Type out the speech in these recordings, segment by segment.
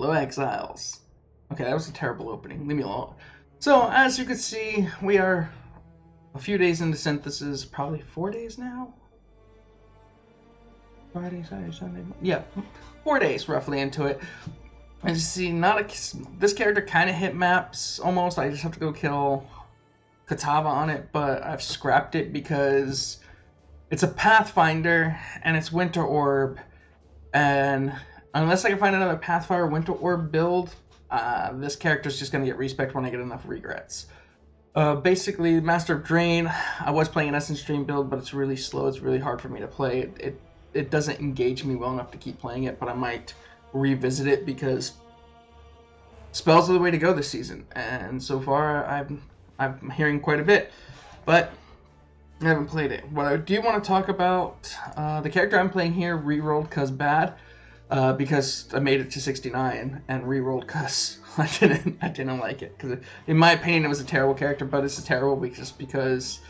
Hello, Exiles. Okay, that was a terrible opening. Leave me alone. So, as you can see, we are a few days into Synthesis, probably 4 days now? Friday, Saturday, Sunday. Yeah, 4 days roughly into it. As you see, this character kind of hit maps almost. I just have to go kill Katava on it, but I've scrapped it because it's a Pathfinder and it's Winter Orb, and unless I can find another Pathfinder Winter Orb build, this character's just going to get respec when I get enough regrets. Basically, Master of Drain, I was playing an Essence Drain build, but it's really slow. It's really hard for me to play. It doesn't engage me well enough to keep playing it, but I might revisit it because spells are the way to go this season. And so far, I'm hearing quite a bit, but I haven't played it. What I do want to talk about, the character I'm playing here rerolled because bad. Because I made it to 69 and rerolled because I didn't like it. Because in my opinion, it was a terrible character, but it's terrible just because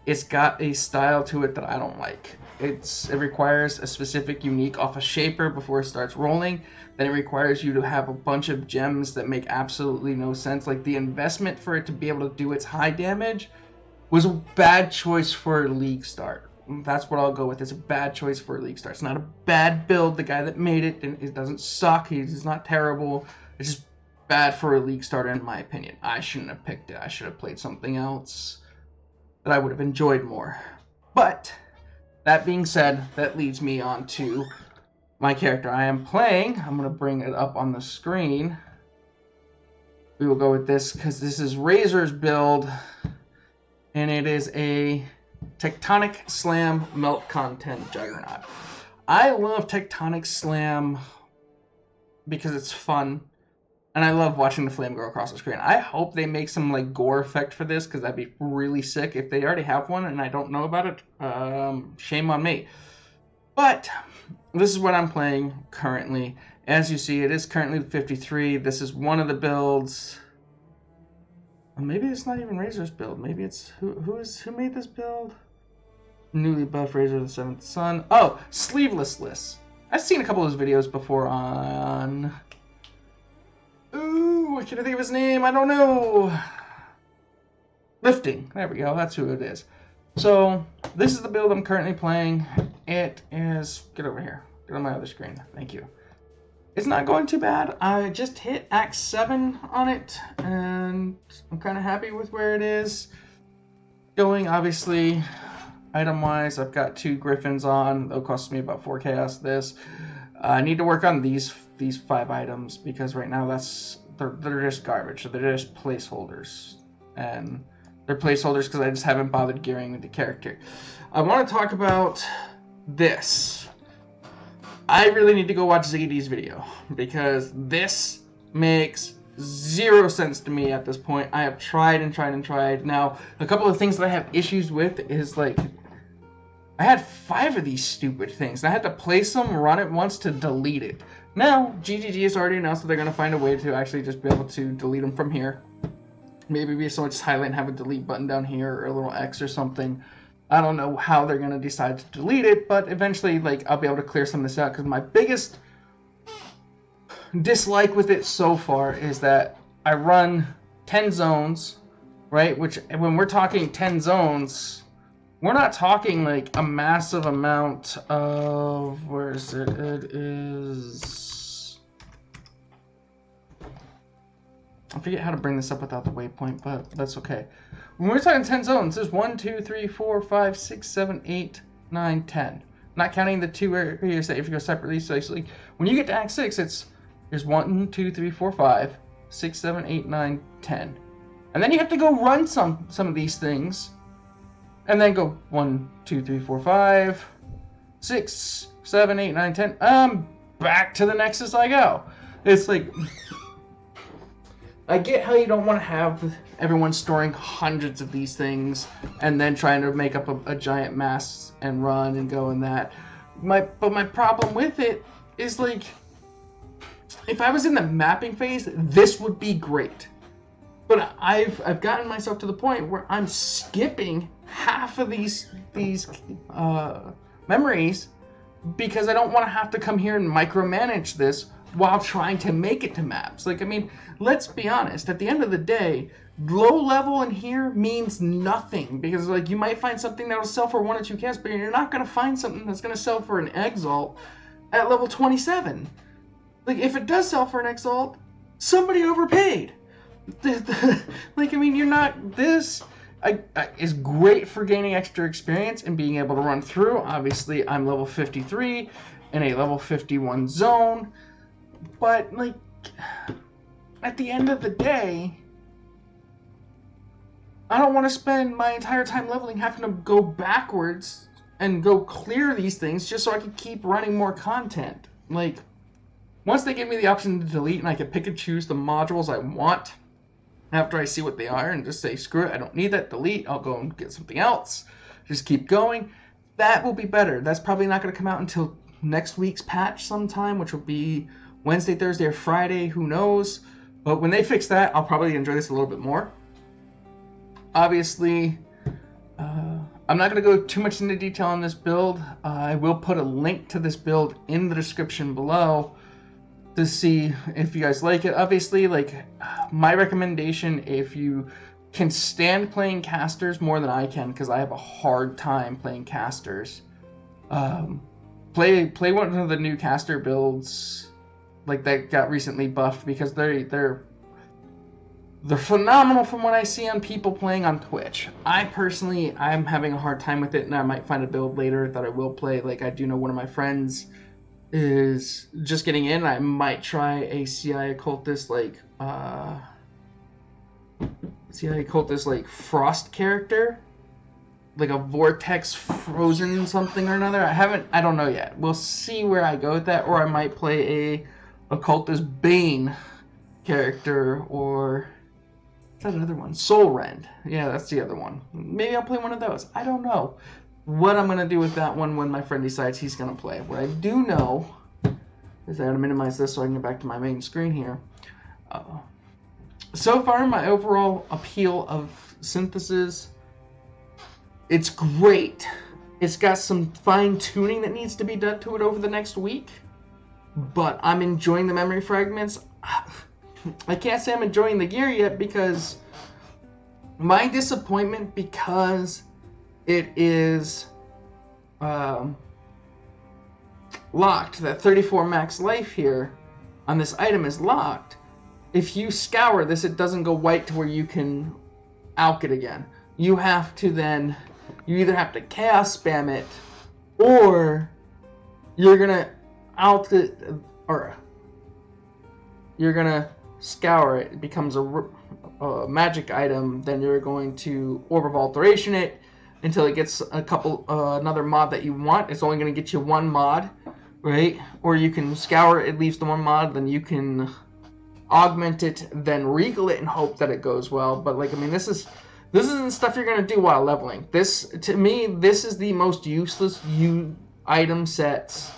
it's got a style to it that I don't like. It requires a specific unique off a shaper before it starts rolling. Then it requires you to have a bunch of gems that make absolutely no sense. Like the investment for it to be able to do its high damage was a bad choice for a league start. That's what I'll go with. It's a bad choice for a league start. It's not a bad build. The guy that made it, it doesn't suck. He's not terrible. It's just bad for a league starter, in my opinion. I shouldn't have picked it. I should have played something else that I would have enjoyed more. But that being said, that leads me on to my character I am playing. I'm going to bring it up on the screen. We will go with this because this is Razor's build, and it is a Tectonic Slam Melt Content Juggernaut. I love Tectonic Slam because it's fun, and I love watching the flame go across the screen. I hope they make some like gore effect for this because that'd be really sick. If they already have one and I don't know about it, shame on me. But this is what I'm playing currently. As you see, it is currently 53. This is one of the builds. Maybe it's not even Razor's build. Maybe it's who made this build? Newly buffed Razor the Seventh Son. Oh, Sleeveless List. I've seen a couple of his videos before on. Ooh, I can't think of his name. I don't know. Lifting. There we go. That's who it is. So this is the build I'm currently playing. It is. Get over here. Get on my other screen. Thank you. It's not going too bad. I just hit Act 7 on it, and I'm kind of happy with where it is going. Obviously, item-wise, I've got 2 Griffins on. They'll cost me about 4 chaos this. I need to work on these 5 items, because right now they're just garbage. So they're just placeholders. And they're placeholders because I just haven't bothered gearing with the character. I want to talk about this. I really need to go watch ZD's video because this makes 0 sense to me at this point. I have tried and tried and tried. Now, a couple of things that I have issues with is like, I had 5 of these stupid things. And I had to place them, run it once to delete it. Now, GGG has already announced that they're going to find a way to actually just be able to delete them from here. Maybe someone just highlight and have a delete button down here or a little X or something. I don't know how they're going to decide to delete it, but eventually, like, I'll be able to clear some of this out, because my biggest dislike with it so far is that I run 10 zones, right? Which, when we're talking 10 zones, we're not talking, like, a massive amount of... Where is it? It is... I forget how to bring this up without the waypoint, but that's okay. When we're talking 10 zones, there's 1, 2, 3, 4, 5, 6, 7, 8, 9, 10. Not counting the 2 areas that if you go separately. So like, when you get to Act 6, there's 1, 2, 3, 4, 5, 6, 7, 8, 9, 10. And then you have to go run some of these things. And then go 1, 2, 3, 4, 5, 6, 7, 8, 9, 10. Back to the next as I go. It's like... I get how you don't want to have everyone storing hundreds of these things and then trying to make up a giant mass and run and go in that. But my problem with it is, like, if I was in the mapping phase, this would be great. But I've gotten myself to the point where I'm skipping half of these memories because I don't want to have to come here and micromanage this while trying to make it to maps. Like, I mean, let's be honest. At the end of the day, low level in here means nothing, because like you might find something that will sell for 1 or 2 casts, but you're not going to find something that's going to sell for an exalt at level 27. Like, if it does sell for an exalt, somebody overpaid. Like, I mean, you're not... This is great for gaining extra experience and being able to run through. Obviously, I'm level 53 in a level 51 zone. But, like, at the end of the day, I don't want to spend my entire time leveling having to go backwards and go clear these things just so I can keep running more content. Like, once they give me the option to delete and I can pick and choose the modules I want after I see what they are and just say, screw it, I don't need that, delete, I'll go and get something else, just keep going, that will be better. That's probably not going to come out until next week's patch sometime, which will be Wednesday, Thursday, or Friday, who knows. But when they fix that, I'll probably enjoy this a little bit more. Obviously, I'm not going to go too much into detail on this build. I will put a link to this build in the description below to see if you guys like it. Obviously, like, my recommendation, if you can stand playing casters more than I can, because I have a hard time playing casters, play one of the new caster builds like that got recently buffed, because they're phenomenal from what I see on people playing on Twitch. I'm having a hard time with it, and I might find a build later that I will play. Like, I do know one of my friends is just getting in. I might try a CI occultist like Frost character, like a vortex frozen something or another. I don't know yet. We'll see where I go with that, or I might play a occultist Bane character, or is that another one? Soul Rend. Yeah, that's the other one. Maybe I'll play one of those. I don't know what I'm going to do with that one when my friend decides he's going to play. What I do know is I got to minimize this so I can get back to my main screen here. So far, my overall appeal of Synthesis, it's great. It's got some fine-tuning that needs to be done to it over the next week, but I'm enjoying the memory fragments. I can't say I'm enjoying the gear yet, because my disappointment, because it is locked. That 34 max life here on this item is locked. If you scour this, it doesn't go white to where you can alch it again. You have to then, you either have to chaos spam it, or you're gonna alch it, or you're gonna scour it. It becomes a magic item. Then you're going to Orb of Alteration it until it gets another mod that you want. It's only going to get you one mod, right? Or you can scour it leaves the one mod, then you can augment it, then regal it and hope that it goes well. But like, I mean, this isn't stuff you're going to do while leveling. To me, this is the most useless item sets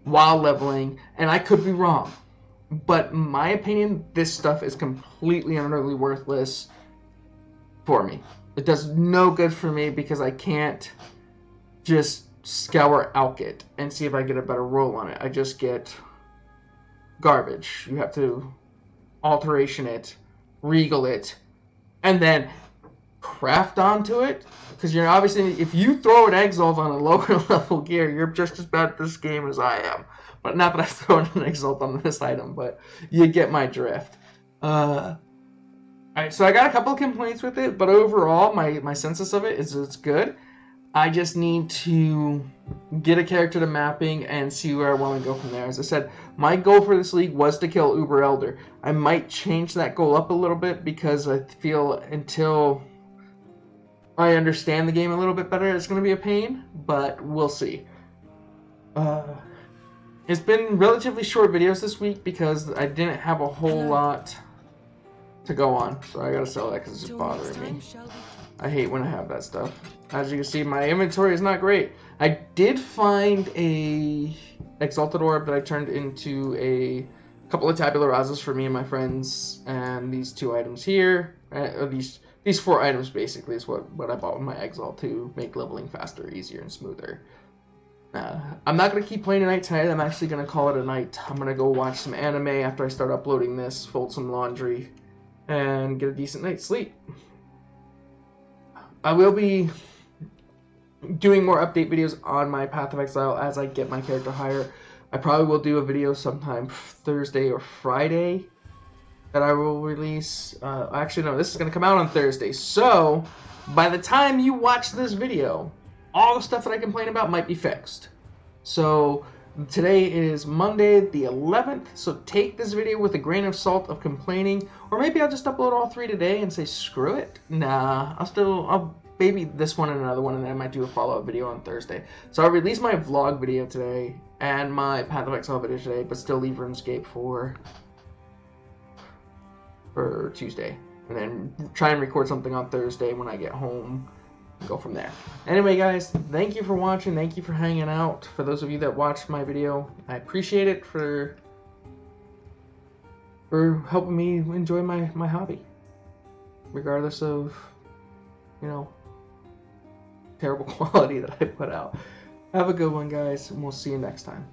while leveling, and I could be wrong. But in my opinion, this stuff is completely and utterly worthless for me. It does no good for me, because I can't just scour alch it and see if I get a better roll on it. I just get garbage. You have to alteration it, regal it, and then craft onto it. Because you're obviously, if you throw an exalt on a lower level gear, you're just as bad at this game as I am. But not that I've thrown an exalt on this item, but you get my drift. Alright, so I got a couple of complaints with it, but overall, my census of it is it's good. I just need to get a character to mapping and see where I want to go from there. As I said, my goal for this league was to kill Uber Elder. I might change that goal up a little bit, because I feel until I understand the game a little bit better, it's going to be a pain, but we'll see. It's been relatively short videos this week because I didn't have a whole lot to go on, so I gotta sell that because it's just bothering me. I hate when I have that stuff. As you can see, my inventory is not great. I did find a Exalted Orb that I turned into a couple of Tabula Rasas for me and my friends, and these 2 items here, these 4 items basically is what I bought with my Exalt to make leveling faster, easier, and smoother. I'm not going to keep playing tonight. I'm actually going to call it a night. I'm going to go watch some anime after I start uploading this, fold some laundry, and get a decent night's sleep. I will be doing more update videos on my Path of Exile as I get my character higher. I probably will do a video sometime Thursday or Friday that I will release. Actually, no, this is going to come out on Thursday. So, by the time you watch this video, all the stuff that I complain about might be fixed. So, today is Monday the 11th, so take this video with a grain of salt of complaining, or maybe I'll just upload all 3 today and say screw it. Nah, I'll maybe this one and another one, and then I might do a follow-up video on Thursday. So I'll release my vlog video today, and my Path of Exile video today, but still leave RuneScape for Tuesday. And then try and record something on Thursday when I get home. Go from there. Anyway, guys, thank you for watching. Thank you for hanging out. For those of you that watched my video, I appreciate it for helping me enjoy my hobby, regardless of, you know, terrible quality that I put out. Have a good one, guys, and we'll see you next time.